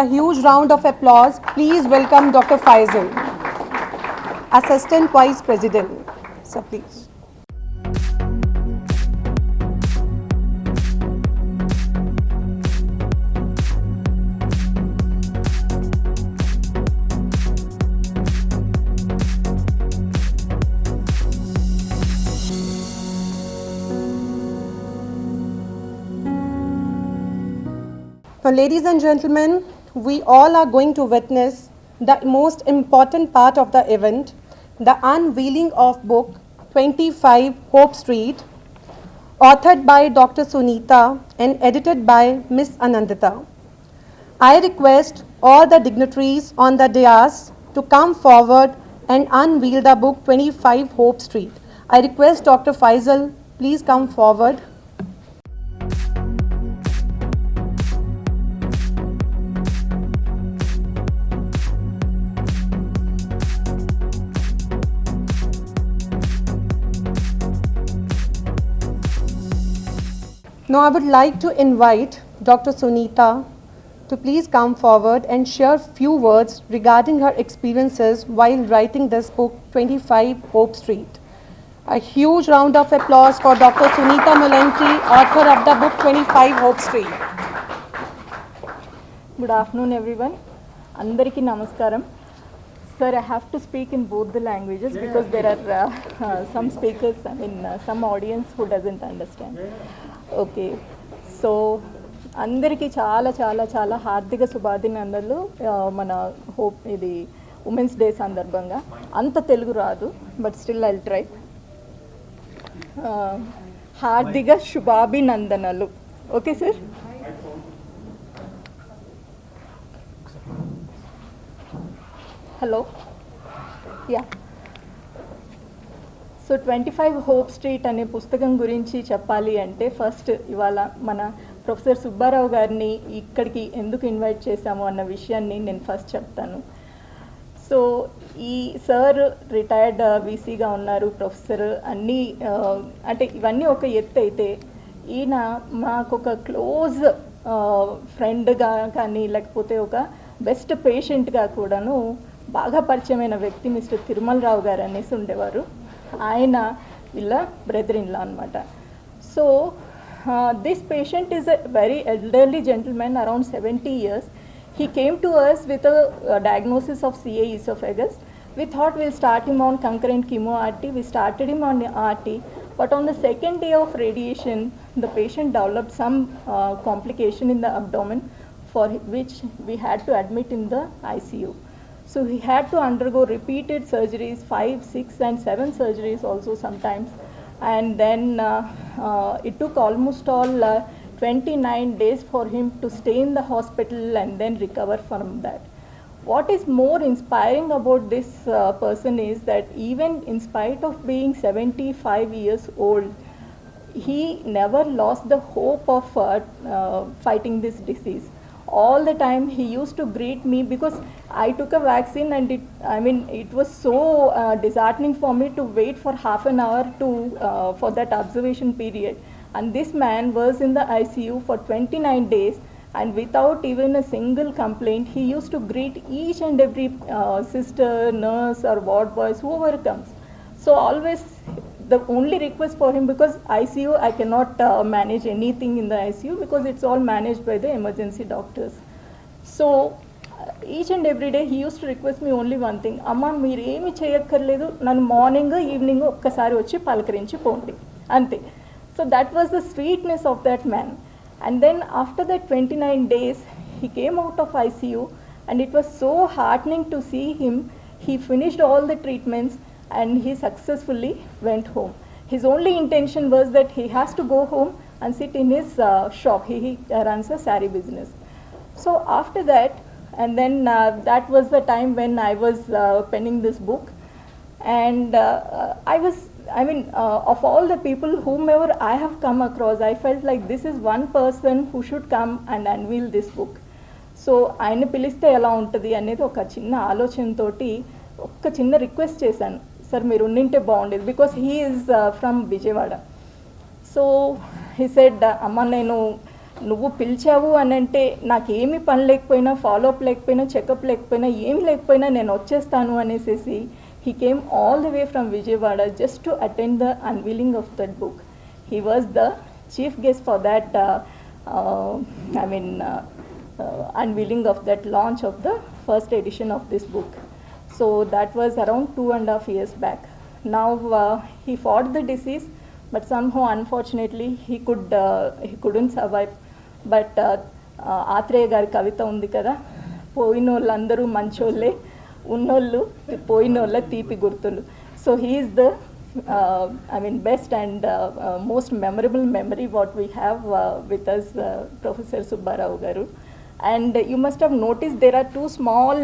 a huge round of applause, please welcome Dr. Faisal, Assistant Vice President. Sir, please. Now, ladies and gentlemen, we all are going to witness the most important part of the event, the unveiling of book 25 Hope Street, authored by Dr. Sunita and edited by Miss Anandita. I request all the dignitaries on the dais to come forward and unveil the book 25 Hope Street. I request Dr. Faisal, please come forward. Now I would like to invite Dr. Sunita to please come forward and share few words regarding her experiences while writing this book 25 Hope Street. A huge round of applause for Dr. Sunita Mullanty, author of the book 25 Hope Street. Good afternoon everyone. Andariki namaskaram. Sir, I have to speak in both the languages because there are some speakers, some audience who doesn't understand. Okay so అందరికీ చాలా చాలా చాలా హార్దిక శుభాభినందనలు మన hope ఇది women's day సందర్భంగా. అంత తెలుగు రాదు బట్ స్టిల్ ఐల్ ట్రై. హార్దిక శుభాభినందనలు. Okay sir. Hello yeah. So 25 hope street అనే పుస్తకం గురించి చెప్పాలి అంటే ఫస్ట్ ఇవాళ మన ప్రొఫెసర్ సుబ్బారావు గారిని ఇక్కడికి ఎందుకు ఇన్వైట్ చేశాము అన్న విషయాన్ని నేను ఫస్ట్ చెప్తాను. సో ఈ సార్ రిటైర్డ్ వీసీగా ఉన్నారు, ప్రొఫెసర్ అన్నీ అంటే ఇవన్నీ ఒక ఎత్తు అయితే ఈయన మాకు ఒక క్లోజ్ ఫ్రెండ్గా కానీ లేకపోతే ఒక బెస్ట్ పేషెంట్గా కూడాను బాగా పరిచయమైన వ్యక్తి మిస్టర్ తిరుమలరావు గారు అనేసి ఉండేవారు. ఆయన వీళ్ళ బ్రదర్ ఇన్ లా అనమాట. So this patient is a very elderly gentlemen around 70 years. He came to us with a diagnosis of CA esophagus. We thought we'll start him on concurrent chemo RT. We started him on RT, but on the second day of radiation, the patient developed some complication in the abdomen for which we had to admit in the ICU. So he had to undergo repeated surgeries, 5, 6 and 7 surgeries also sometimes. And then it took almost all 29 days for him to stay in the hospital and then recover from that. What is more inspiring about this person is that even in spite of being 75 years old, he never lost the hope of fighting this disease. All the time he used to greet me because I took a vaccine and it was so disheartening for me to wait for half an hour for that observation period. And this man was in the ICU for 29 days and without even a single complaint, he used to greet each and every sister, nurse or ward boys, whoever comes. So always the only request for him, because ICU I cannot manage anything in the ICU because it's all managed by the emergency doctors. So each and every day he used to request me only one thing, amma meer emi cheyakkarledu, nanu morning evening okkasari vachi palakarinchi pondi ante. So that was the sweetness of that man. And then after that 29 days he came out of ICU and it was so heartening to see him. He finished all the treatments and he successfully went home. His only intention was that he has to go home and sit in his shop. He runs a saree business. So after that, and then that was the time when I was penning this book. And of all the people whomever I have come across, I felt like this is one person who should come and unveil this book. So ఆయన పిలిస్తే ఎలా ఉంటుంది అనేది ఒక చిన్న ఆలోచనతోటి ఒక చిన్న రిక్వెస్ట్ చేశాను, సార్ మీరు ఉండింటే బాగుండేది, because he is from Vijayawada. So he said, అమ్మ నేను నువ్వు పిలిచావు అని అంటే నాకేమీ పని లేకపోయినా, ఫాలోఅప్ లేకపోయినా, చెకప్ లేకపోయినా, ఏమి లేకపోయినా నేను వచ్చేస్తాను అనేసి he came all the way from Vijayawada just to attend the unveiling of that book. He was the chief guest for that unveiling of that launch of the first edition of this book. So that was around 2.5 years back. Now he fought the disease, but somehow unfortunately he couldn't survive. But Athreya గారి కవిత ఉంది కదా, పోయినోళ్ళందరూ మంచోళ్ళే, ఉన్నోళ్ళు పోయినోళ్ళ తీపి గుర్తులు. So he is the best and most memorable memory what we have with us, Professor Subbarao Garu. And you must have noticed there are two small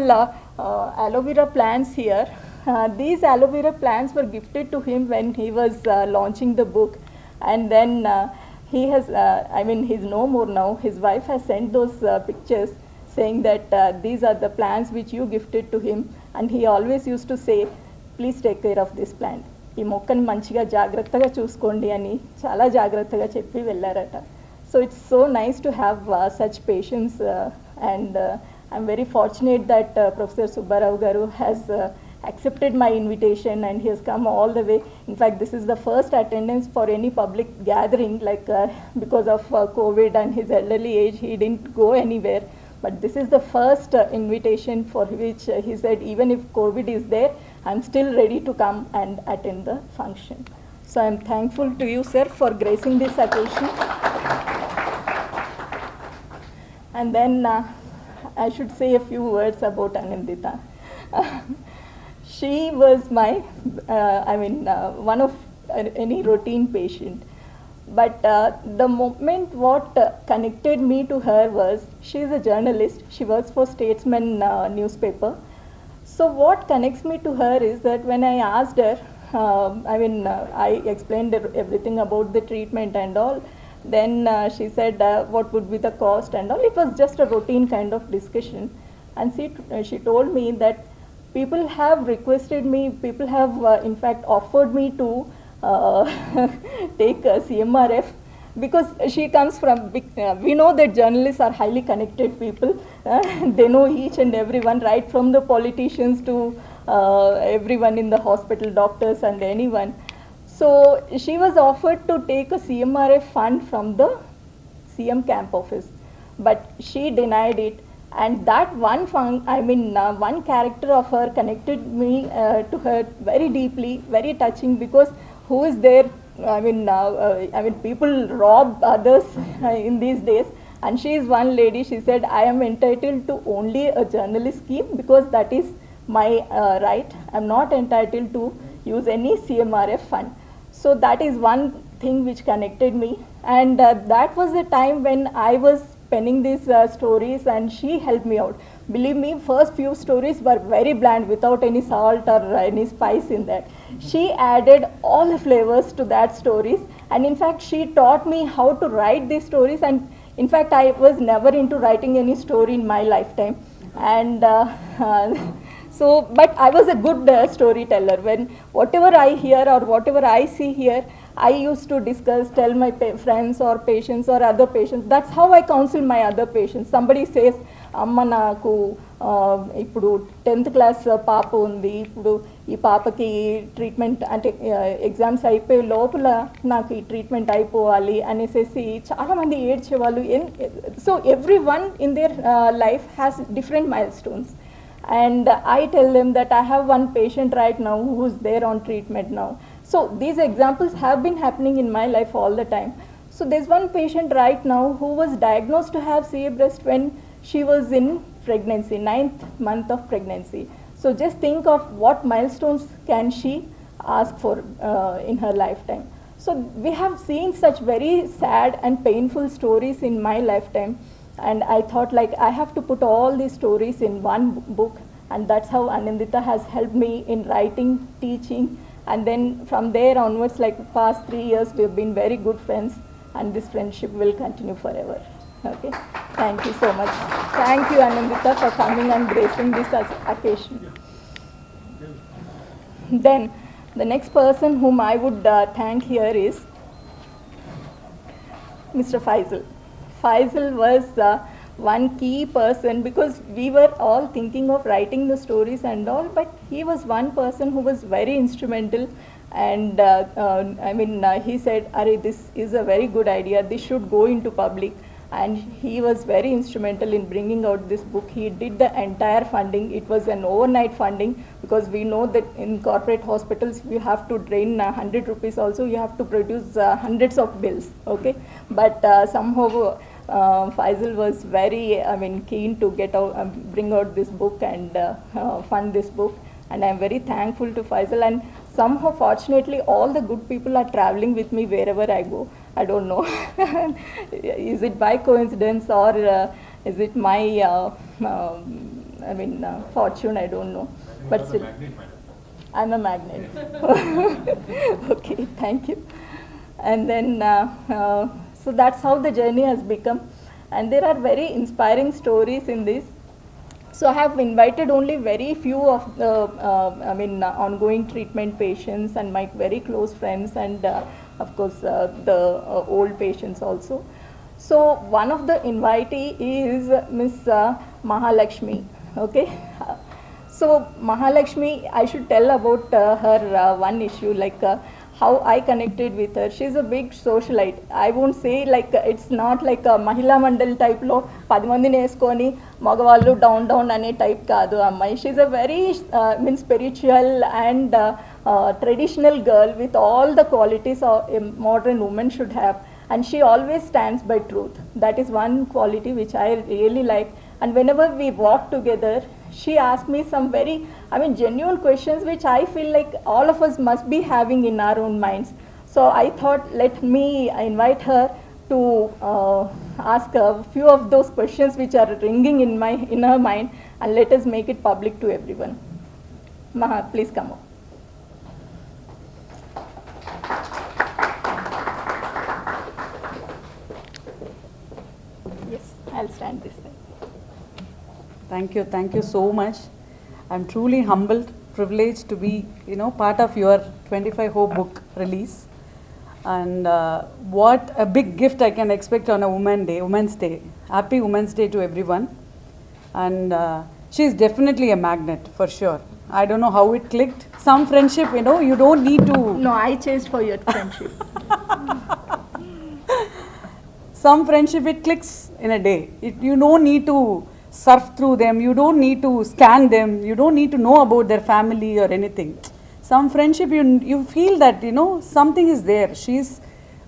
aloe vera plants here. These aloe vera plants were gifted to him when he was launching the book, and then he has, he's no more now. His wife has sent those pictures saying that these are the plants which you gifted to him, and he always used to say, please take care of this plant. ఈ మొక్కని మంచిగా జాగ్రత్తగా చూసుకోండి అని చాలా జాగ్రత్తగా చెప్పి వెళ్ళారట. So it's so nice to have such patience, and I'm very fortunate that professor Subbarao గారు has accepted my invitation and he has come all the way. In fact, this is the first attendance for any public gathering, like because of COVID and his elderly age, he didn't go anywhere. But this is the first invitation for which he said, even if COVID is there, I'm still ready to come and attend the function. So I'm thankful to you, sir, for gracing this occasion. And then I should say a few words about Anindita. She was my, one of any routine patient. But the moment what connected me to her was, she is a journalist. She works for Statesman newspaper. So what connects me to her is that when I asked her, I explained everything about the treatment and all. Then she said what would be the cost and all. It was just a routine kind of discussion. And she told me that people have requested me, people have in fact offered me to take CMRF, because she comes from, we know that journalists are highly connected people. They know each and everyone, right from the politicians to everyone in the hospital, doctors and anyone. So she was offered to take a CMRF fund from the CM camp office, but she denied it. And that one character of her connected me to her very deeply, very touching, because who is there, people rob others in these days, and she is one lady. She said, I am entitled to only a journalist scheme because that is my right. I am not entitled to use any CMRF fund. So that is one thing which connected me, and that was the time when I was penning these stories and she helped me out. Believe me, first few stories were very bland without any salt or any spice in that. She added all the flavors to that stories, and in fact she taught me how to write these stories. And in fact I was never into writing any story in my lifetime, and but I was a good storyteller. When whatever I hear or whatever I see here, I used to discuss, tell my friends or patients or other patients. That's how I counsel my other patients. Somebody says, Amma naku ఇప్పుడు 10th class పాప ఉంది, ఇప్పుడు ఈ పాపకి treatment అంటే exams అయిపోయే లోపల నాకు ఈ ట్రీట్మెంట్ అయిపోవాలి అనేసి చాలామంది ఏడ్చేవాళ్ళు. So everyone in their life has different milestones. And I tell them that I have one patient right now who is there on treatment now. So these examples have been happening in my life all the time. So there's one patient right now who was diagnosed to have CA breast when she was in pregnancy, 9th month of pregnancy. So just think of what milestones can she ask for in her lifetime. So we have seen such very sad and painful stories in my lifetime. And I thought, like, I have to put all these stories in one book, and that's how Anindita has helped me in writing, teaching, and then from there onwards, like past 3 years, we have been very good friends, and this friendship will continue forever. Okay, thank you so much. Thank you, Anindita, for coming and gracing this occasion. Then the next person whom I would thank here is Mr. Faisal. Faisal was one key person, because we were all thinking of writing the stories and all, but he was one person who was very instrumental. And he said, "Are this is a very good idea. This should go into public." And he was very instrumental in bringing out this book. He did the entire funding. It was an overnight funding, because we know that in corporate hospitals you have to drain 100 rupees also, you have to produce hundreds of bills, okay? But somehow Faisal was very, keen to get out, bring out this book and fund this book. And I'm very thankful to Faisal. And somehow, fortunately, all the good people are traveling with me wherever I go. I don't know. Is it by coincidence, or is it my fortune? I don't know. But still, I'm a magnet. Okay, thank you. And then, so that's how the journey has become. And there are very inspiring stories in this. So I have invited only very few of the ongoing treatment patients and my very close friends, and of course the old patients also. So one of the invitee is Miss Mahalakshmi. Okay. So Mahalakshmi, I should tell about her one issue, like how I connected with her. She's a big socialite. I won't say like it's not like a Mahila Mandal type lo 10 mandini eskoni magavallu down ane type kaadu ammayi. She's a very spiritual and traditional girl with all the qualities a modern woman should have. And she always stands by truth. That is one quality which I really like. And whenever we walk together, she asked me some very, genuine questions which I feel like all of us must be having in our own minds. So I thought, let me invite her to ask a few of those questions which are ringing in her mind, and let us make it public to everyone. Maha, please come up. Yes, I'll stand this side. Thank you so much. I'm truly humbled, privileged to be, part of your 25 Hope book release. And what a big gift I can expect on a Women's Day. Happy Women's Day to everyone. And she's definitely a magnet, for sure. I don't know how it clicked. Some friendship, you don't need to... No, I chased for your friendship. Some friendship, it clicks in a day. You don't need to surf through them, you don't need to scan them, you don't need to know about their family or anything. Some friendship, you feel that, something is there. She's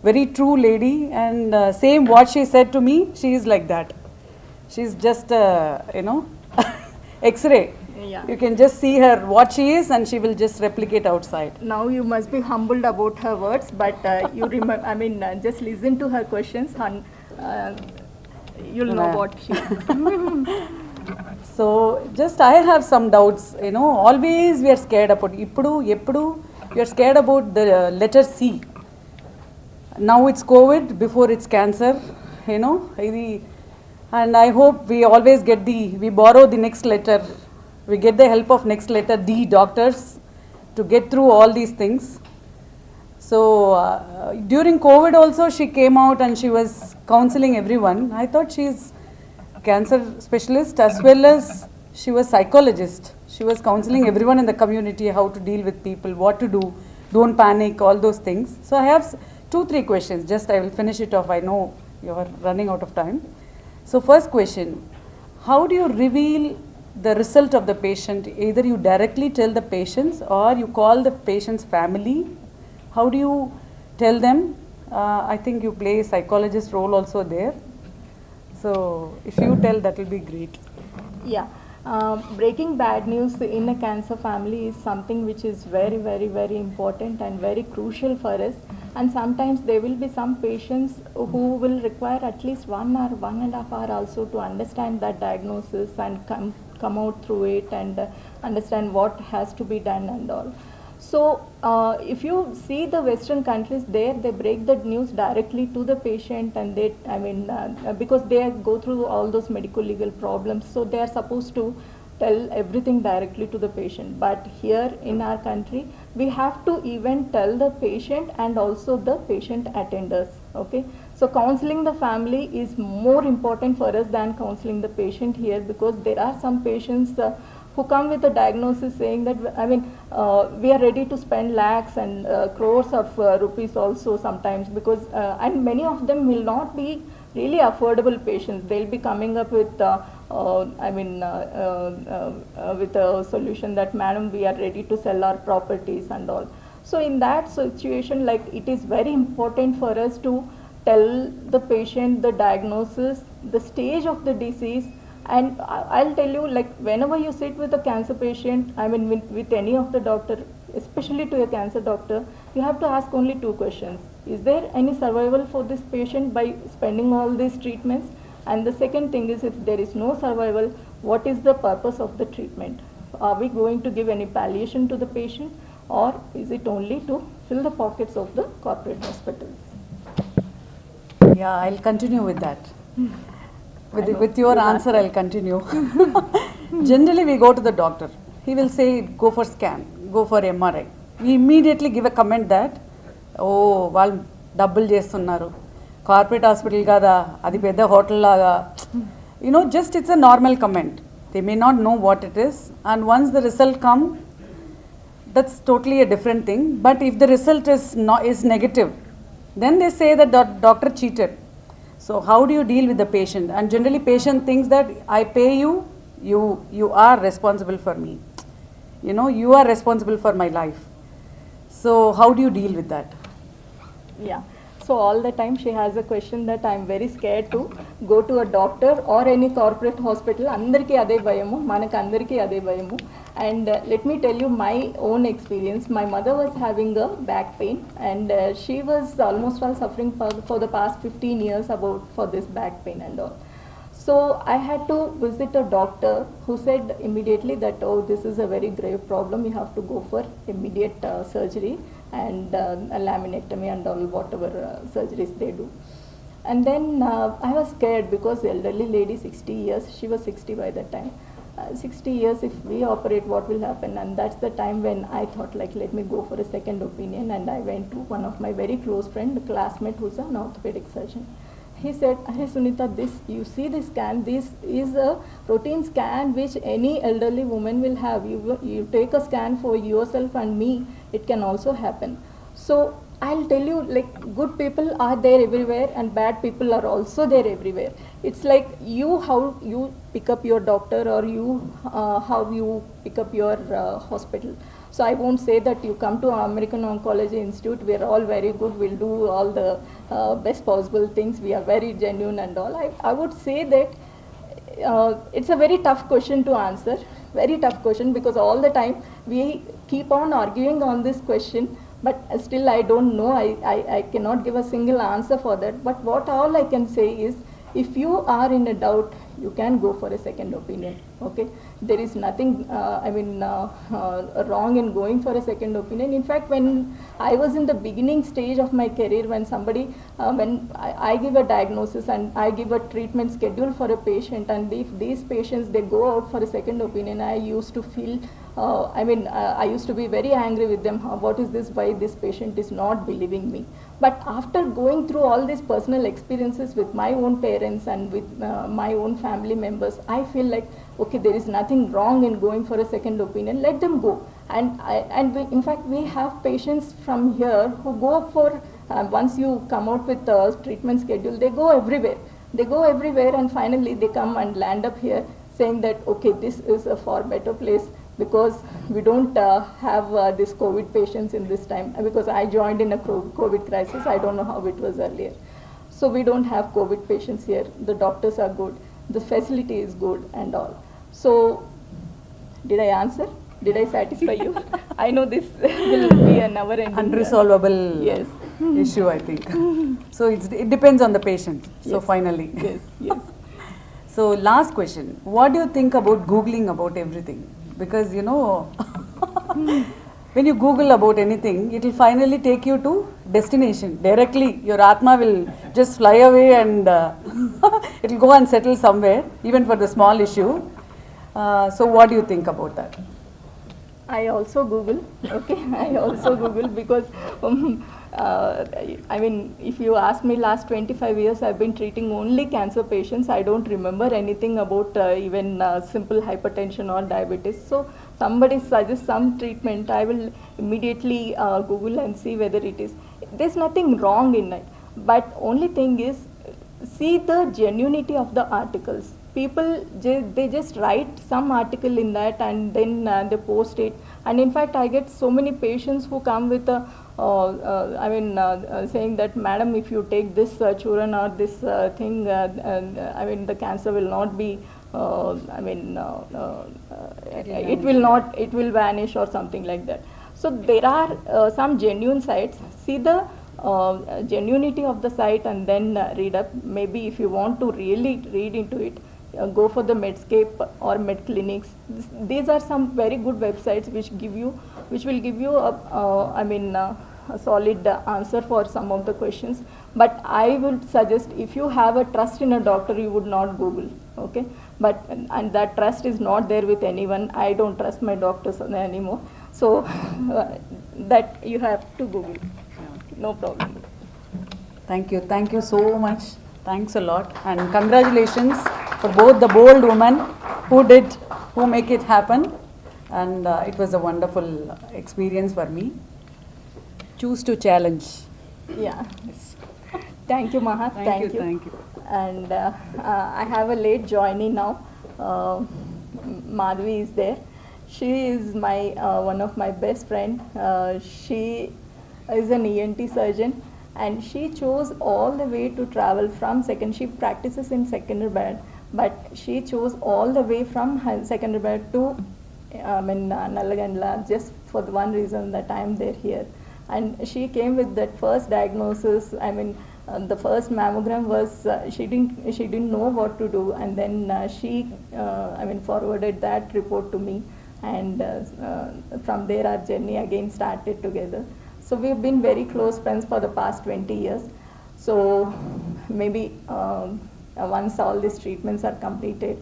very true lady, and same what she said to me, she is like that. She's just, X-ray. Yeah. You can just see her what she is, and she will just replicate outside. Now you must be humbled about her words, but you remember, just listen to her questions, and you'll know what she So just I have some doubts, always we are scared about eppudu you are scared about the letter C. Now it's COVID, before it's cancer, and I hope we always we borrow the next letter, we get the help of next letter D, doctors, to get through all these things. So during COVID also she came out and she was counseling everyone. I thought she's cancer specialist as well as she was psychologist. She was counseling everyone in the community, how to deal with people, what to do, don't panic, all those things. So I have 2-3 questions, just I will finish it off. I know you are running out of time. So first question, how do you reveal the result of the patient? Either you directly tell the patients or you call the patient's family. How do you tell them? I think you play a psychologist role also there. So if you tell, that will be great. Yeah. Breaking bad news in a cancer family is something which is very, very, very important and very crucial for us. And sometimes there will be some patients who will require at least 1 or 1.5 hours also to understand that diagnosis and come out through it and understand what has to be done and all. So if you see the Western countries, they break the news directly to the patient, and they, because they go through all those medical legal problems, so they are supposed to tell everything directly to the patient. But here in our country, we have to even tell the patient and also the patient attenders. Okay, So counseling the family is more important for us than counseling the patient here, because there are some patients who come with a diagnosis saying that, we are ready to spend lakhs and crores of rupees also sometimes, because and many of them will not be really affordable patients. They'll be coming up with with a solution that, madam, we are ready to sell our properties and all. So in that situation, like, it is very important for us to tell the patient the diagnosis, the stage of the disease. And I'll tell you, like, whenever you sit with a cancer patient, with any of the doctor, especially to a cancer doctor, you have to ask only two questions. Is there any survival for this patient by spending all these treatments? And the second thing is, if there is no survival, what is the purpose of the treatment? Are we going to give any palliation to the patient, or is it only to fill the pockets of the corporate hospitals? Yeah, I'll continue with that. I know. With your You answer, answer. I'll continue. Generally, we go to the doctor. He will say, go for scan, go for MRI. We immediately give a comment that, oh, వాళ్ళు డబ్బులు చేస్తున్నారు, corporate hospital కదా, అది పెద్ద hotel లాగా. Just it's a normal comment. They may not know what it is. And once the result come, that's totally a different thing. But if the result is negative, then they say that the doctor cheated. So how do you deal with the patient? And generally patient thinks that I pay you, you are responsible for me. You are responsible for my life. So how do you deal with that? Yeah. So all the time she has a question that I'm very scared to go to a doctor or any corporate hospital. Andarki ade bayamu, manaku andarki ade bayamu. And let me tell you my own experience. My mother was having a back pain, and she was almost all suffering for the past 15 years for this back pain and all. So I had to visit a doctor who said immediately that, oh, this is a very grave problem, you have to go for immediate surgery and a laminectomy and all, whatever surgeries they do. And then I was scared, because the elderly lady, 60 years, she was 60 by that time. 60 years, if we operate, what will happen? And that's the time when I thought, like, let me go for a second opinion. And I went to one of my very close friend, a classmate who's an orthopedic surgeon. He said, hey Sunita, you see this scan, this is a routine scan which any elderly woman will have. You take a scan for yourself and me, it can also happen. So I'll tell you, like, good people are there everywhere and bad people are also there everywhere. It's like how you pick up your doctor, or how you pick up your hospital. So I won't say that you come to American Oncology Institute, we are all very good, we'll do all the best possible things, we are very genuine and all. I would say that it's a very tough question to answer, very tough question, because all the time we keep on arguing on this question, but still I don't know, I cannot give a single answer for that. But what all I can say is, if you are in a doubt, you can go for a second opinion. Okay, there is nothing wrong in going for a second opinion. In fact, when I was in the beginning stage of my career, when I give a diagnosis and I give a treatment schedule for a patient, and if these patients they go out for a second opinion, I used to feel I used to be very angry with them. What is this? Why this patient is not believing me? But after going through all these personal experiences with my own parents and with my own family members, I feel like, okay, there is nothing wrong in going for a second opinion. Let them go. In fact, we have patients from here who go for, once you come out with a treatment schedule, they go everywhere. They go everywhere, and finally they come and land up here saying that, okay, this is a far better place, because we don't have this COVID patients in this time, because I joined in a COVID crisis. I don't know how it was earlier. So we don't have COVID patients here. The doctors are good. The facility is good and all. So did I answer? Did I satisfy you? I know this will be a never-ending Unresolvable Yes. issue, I think. So it depends on the patient. So Yes. finally. Yes. So last question. What do you think about Googling about everything? Because when you Google about anything, it will finally take you to destination. Directly, your Atma will just fly away, and it will go and settle somewhere, even for the small issue. So what do you think about that? I also Google, okay, I also Google, because I mean, if you ask me, last 25 years I've been treating only cancer patients. I don't remember anything about even simple hypertension or diabetes. So somebody suggests some treatment, I will immediately Google and see whether it is. There's nothing wrong in it, but only thing is, see the genuinity of the articles. People they just write some article in that and then they post it. And in fact, I get so many patients who come with a saying that, madam, if you take this churan or this thing, I mean, the cancer will not be, it will not, it will vanish or something like that. So there are some genuine sites. See the genuinity of the site and then read up. Maybe if you want to really read into it, go for the Medscape or MedClinics. These are some very good websites which will give you a solid answer for some of the questions. But I would suggest, if you have a trust in a doctor, you would not Google, okay? But and that trust is not there with anyone. I don't trust my doctors anymore. So that you have to Google. No problem. Thank you so much. Thanks a lot, and congratulations for both the bold women who make it happen, and it was a wonderful experience for me. Choose to challenge. Yeah. Thank you, Maha. Thank you. And I have a late joinee now. Madhvi is there. She is my one of my best friend. She is an ENT surgeon, and she chose all the way to travel from second. She practices in Secunderabad, but she chose all the way from Secunderabad to Nallagandla, just for the one reason that I am there here. And she came with that first diagnosis. The first mammogram was she didn't know what to do, and then she forwarded that report to me, and from there our journey again started together. So we've been very close friends for the past 20 years. So maybe once all these treatments are completed,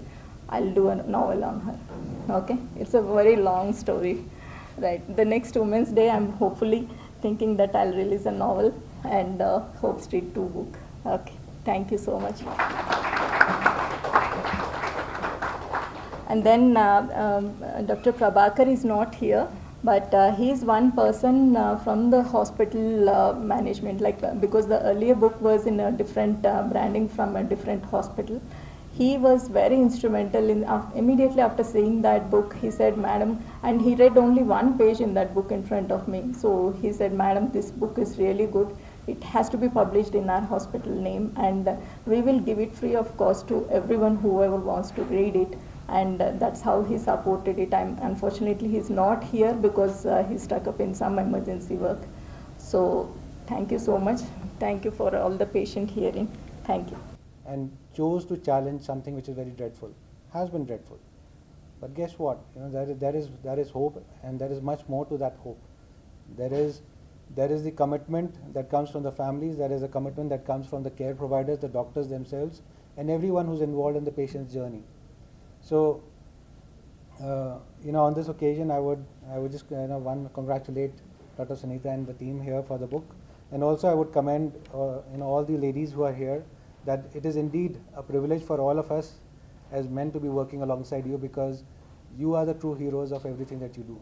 I'll do a novel on her. Okay, it's a very long story, right? The next Women's Day, I'm hopefully thinking that I'll release a novel and Hope Street 2 book. Okay, thank you so much. And then Dr. Prabhakar is not here, but he is one person from the hospital management, because the earlier book was in a different branding from a different hospital. He was very instrumental in immediately after seeing that book. He said, madam, and he read only one page in that book in front of me. So he said, madam, this book is really good. It has to be published in our hospital name, and we will give it free of cost to everyone, whoever wants to read it. And that's how he supported it. Unfortunately, he's not here because he's stuck up in some emergency work. So thank you so much. Thank you for all the patient hearing. Thank you. And chose to challenge something which is very dreadful, has been dreadful. But guess what? There is hope, and there is much more to that hope. There is the commitment that comes from the families. There is a commitment that comes from the care providers, the doctors themselves, and everyone who's involved in the patient's journey. So, on this occasion, I would just congratulate Dr. Sunita and the team here for the book, and also I would commend all the ladies who are here, that it is indeed a privilege for all of us as men to be working alongside you, because you are the true heroes of everything that you do,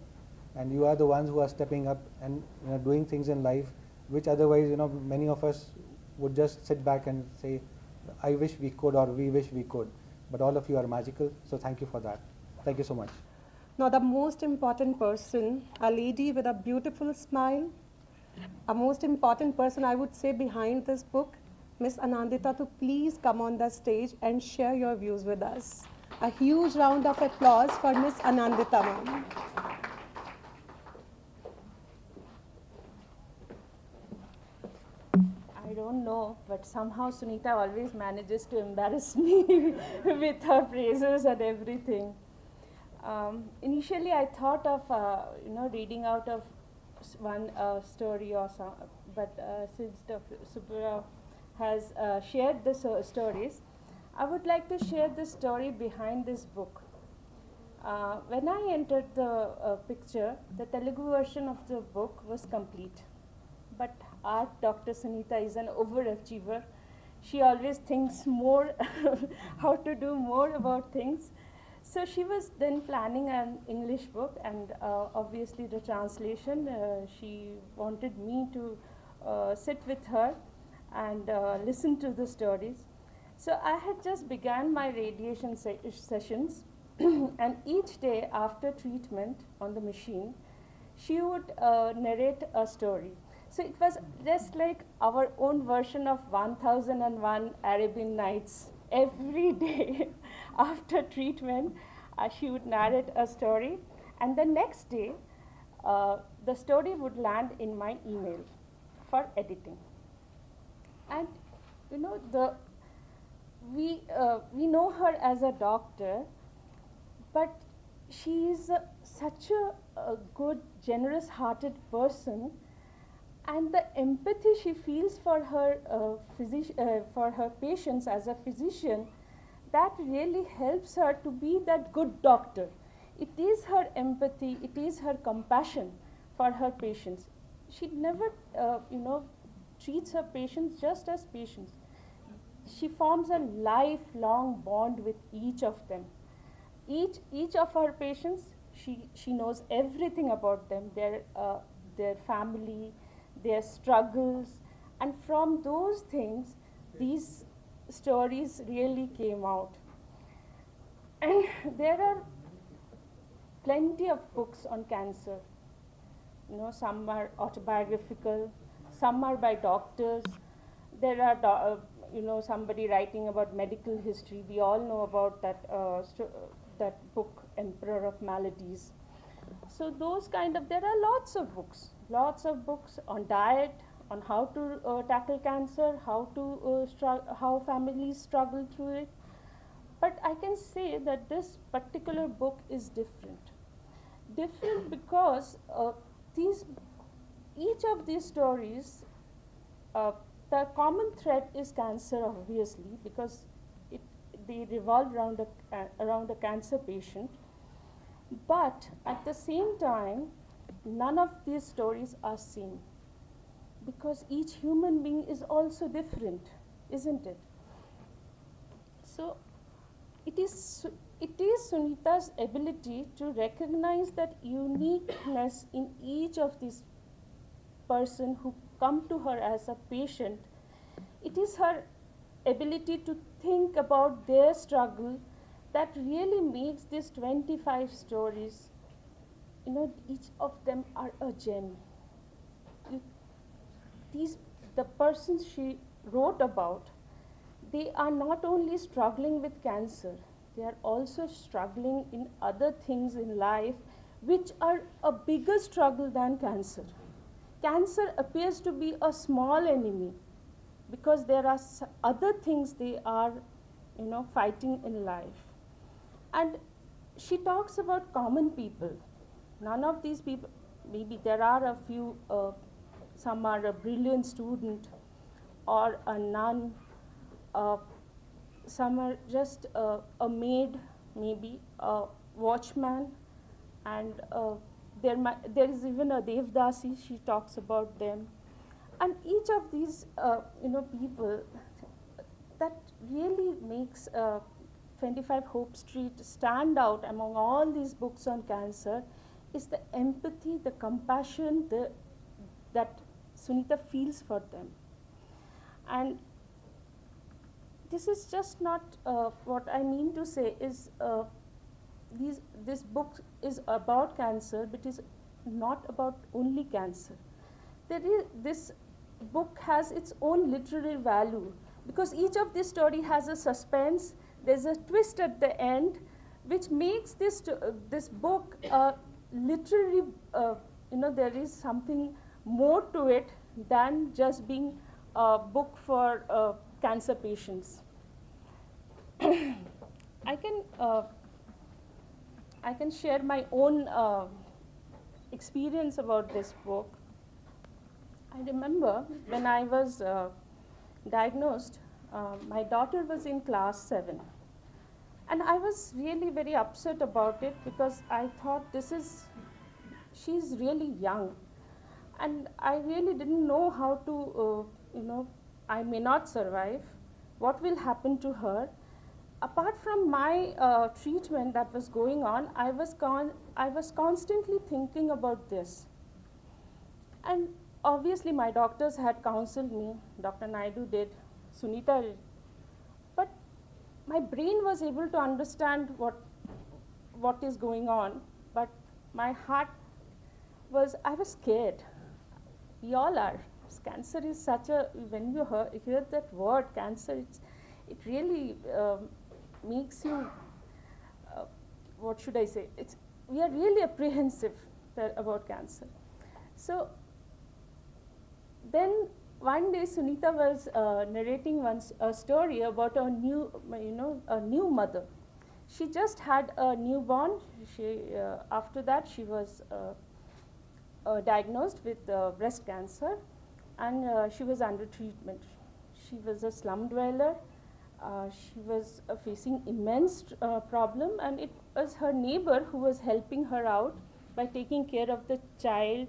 and you are the ones who are stepping up and doing things in life which otherwise many of us would just sit back and say, I wish we could, or we wish we could. But all of you are magical, so thank you for that. Thank you so much. Now, the most important person, a lady with a beautiful smile, a most important person, I would say, behind this book, Miss Anandita, to please come on the stage and share your views with us. A huge round of applause for Miss Anandita, ma'am. I don't know, but somehow Sunita always manages to embarrass me with her praises and everything. Initially, I thought of reading out of one story or some, but since Dr. Subbarao has shared the stories, I would like to share the story behind this book. When I entered the picture, the Telugu version of the book was complete. but our Dr. Sunita is an overachiever. She always thinks more how to do more about things. So she was then planning an English book, and obviously the translation, she wanted me to sit with her and listen to the stories. So I had just began my radiation sessions, and each day after treatment on the machine, she would narrate a story. So it was just like our own version of 1001 Arabian Nights. Every day after treatment, she would narrate a story, and the next day, the story would land in my email for editing. And you know, we know her as a doctor, but she is such a good, generous-hearted person, and the empathy she feels for her for her patients as a physician, that really helps her to be that good doctor. It is her empathy, it is her compassion for her patients. She never, treats her patients just as patients. She forms a lifelong bond with each of them. Each of her patients, she knows everything about them, their family, their struggles, and from those things, these stories really came out. And there are plenty of books on cancer. You know, some are autobiographical, some are by doctors. There are, somebody writing about medical history. We all know about that book, Emperor of Maladies. So those there are lots of books on diet, on how to tackle cancer, how families struggle through it. But I can say that this particular book is different. Different because each of these stories, the common thread is cancer, obviously, because they revolve around a cancer patient. But at the same time, none of these stories are same, because each human being is also different, isn't it? So it is Sunita's ability to recognize that uniqueness in each of these person who come to her as a patient. It is her ability to think about their struggle that really makes these 25 stories, each of them are a gem. The persons she wrote about, they are not only struggling with cancer, they are also struggling in other things in life which are a bigger struggle than cancer. Cancer appears to be a small enemy because there are other things they are, fighting in life. And she talks about common people. None of these people, maybe there are a few, some are a brilliant student or a nun, some are just a maid, maybe a watchman, and there is even a Devdasi. She talks about them, and each of these people that really makes 25 Hope Street stand out among all these books on cancer is the empathy, the compassion that Sunita feels for them. And this is just not what I mean to say is this book is about cancer, but is not about only cancer. This book has its own literary value because each of this story has a suspense. There's a twist at the end, which makes this book literary. There is something more to it than just being a book for cancer patients. I can share my own experience about this book. I remember when I was diagnosed, my daughter was in class 7. And I was really very upset about it because I thought she's really young. And I really didn't know how to, I may not survive. What will happen to her? Apart from my treatment that was going on, I was constantly thinking about this. And obviously, my doctors had counseled me. Dr. Naidu did, Sunita did. But my brain was able to understand what is going on. But my heart I was scared. We all are. Cancer is such a, when you hear that word, cancer, it really makes you, what should I say? We are really apprehensive about cancer. So then one day Sunita was narrating a story about a new mother. She just had a newborn. After that she was diagnosed with breast cancer, and she was under treatment. She was a slum dweller. She was facing immense problem, and it was her neighbor who was helping her out by taking care of the child,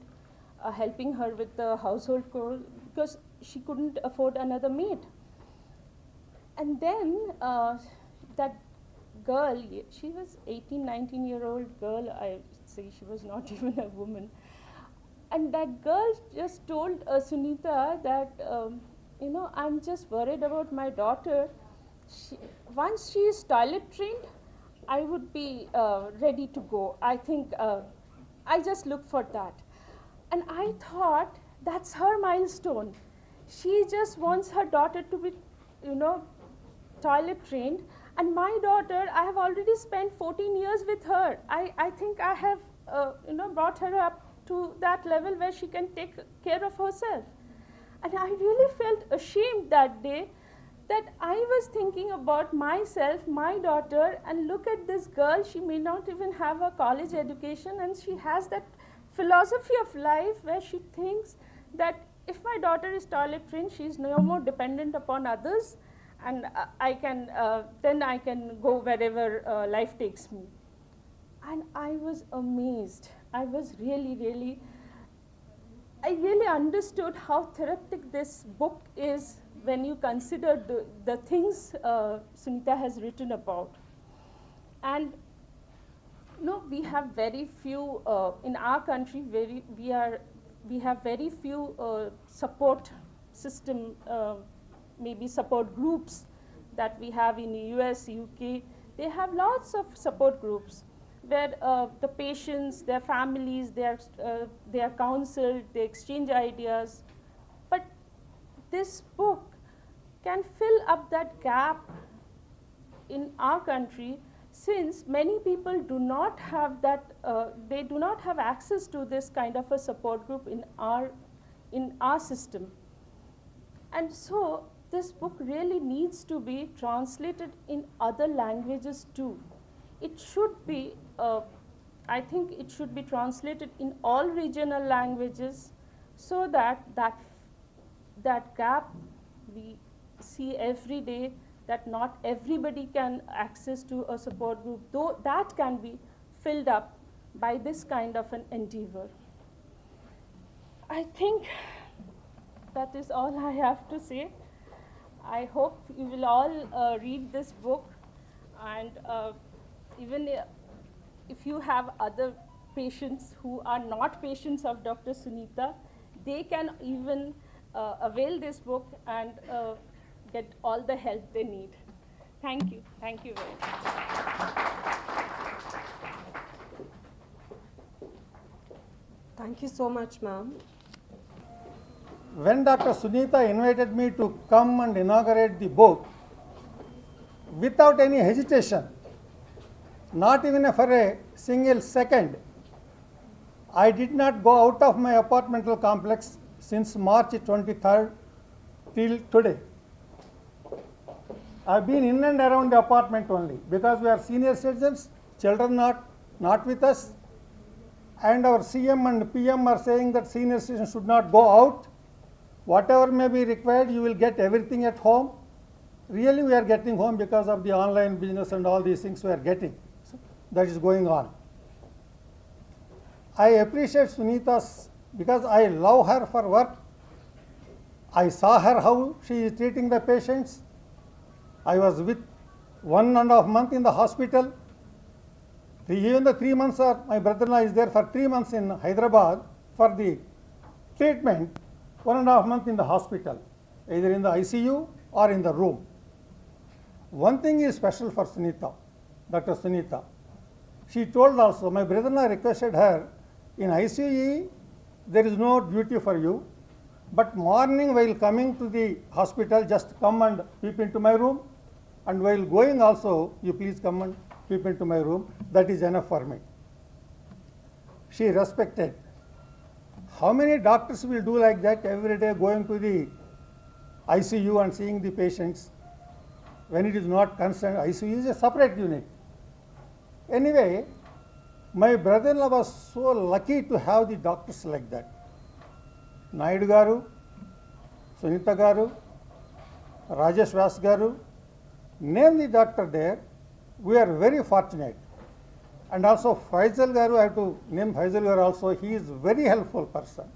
helping her with the household chores, because she couldn't afford another maid. And then that girl, she was 18, 19-year-old girl, I say she was not even a woman. And that girl just told Sunita that, I'm just worried about my daughter. Once she is toilet trained, I would be ready to go. I think I just look for that. And I thought that's her milestone. She just wants her daughter to be, toilet trained. And my daughter, I have already spent 14 years with her. I think I have, brought her up to that level where she can take care of herself. And I really felt ashamed that day that I was thinking about myself, my daughter, and look at this girl, she may not even have a college education, and she has that philosophy of life where she thinks that if my daughter is toilet trained, she is no more dependent upon others, and then I can go wherever life takes me. And I was amazed. I really understood how therapeutic this book is when you consider the things Sunita has written about. And we have very few in our country. We have very few support system, maybe support groups that we have in the US, UK. They have lots of support groups where the patients, their families, they are counseled, they exchange ideas. But this book can fill up that gap in our country, since many people do not have that, they do not have access to this kind of a support group in our system. And so this book really needs to be translated in other languages too. It should be, I think it should be translated in all regional languages, so that gap we see every day, that not everybody can access to a support group, though that can be filled up by this kind of an endeavor. I think that is all I have to say. I hope you will all read this book, and even if you have other patients who are not patients of Dr. Sunita, they can even avail this book and get all the help they need. Thank you. Thank you very much. Thank you so much, ma'am. When Dr. Sunita invited me to come and inaugurate the book, without any hesitation, not even for a single second, I did not go out of my apartmental complex since March 23rd till today. I've been in and around the apartment only, because we are senior citizens, children not with us, and our CM and PM are saying that senior citizens should not go out. Whatever may be required, you will get everything at home. Really, we are getting home because of the online business and all these things we are getting. So that is going on. I appreciate Sunita's because I love her for work. I saw her how she is treating the patients. I was with 1.5 months in the hospital. Even the 3 months my brother-in-law is there for 3 months in Hyderabad for the treatment, 1.5 months in the hospital, either in the ICU or in the room. One thing is special for Sunita, Dr. Sunita. She told also, my brother-in-law requested her, in ICU there is no duty for you, but morning while coming to the hospital, just come and peep into my room, and while going also, you please come and peep into my room. That is enough for me. She respected. How many doctors will do like that every day, going to the ICU and seeing the patients when it is not concerned? ICU is a separate unit. Anyway, my brother-in-law was so lucky to have the doctors like that. Naidu garu, Sunita garu, Rajesh Vyas garu, name the doctor there. We are very fortunate. And also Faisal garu, I have to name Faisal garu also. He is very helpful person.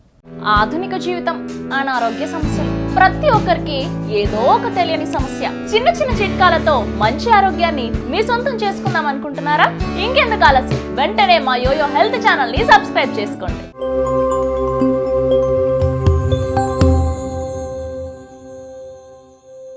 ఆధునిక జీవితం, అనారోగ్య సమస్యలు, ప్రతి ఒక్కరికి ఏదో ఒక తెలియని సమస్య. చిన్న చిన్న చిట్కాలతో మంచి ఆరోగ్యాన్ని మీ సొంతం చేసుకుందాం అనుకుంటున్నారా? ఇంకెందుకు ఆలస్యం, వెంటనే మా యోయో హెల్త్ ఛానల్ ని సబ్స్క్రైబ్ చేసుకోండి.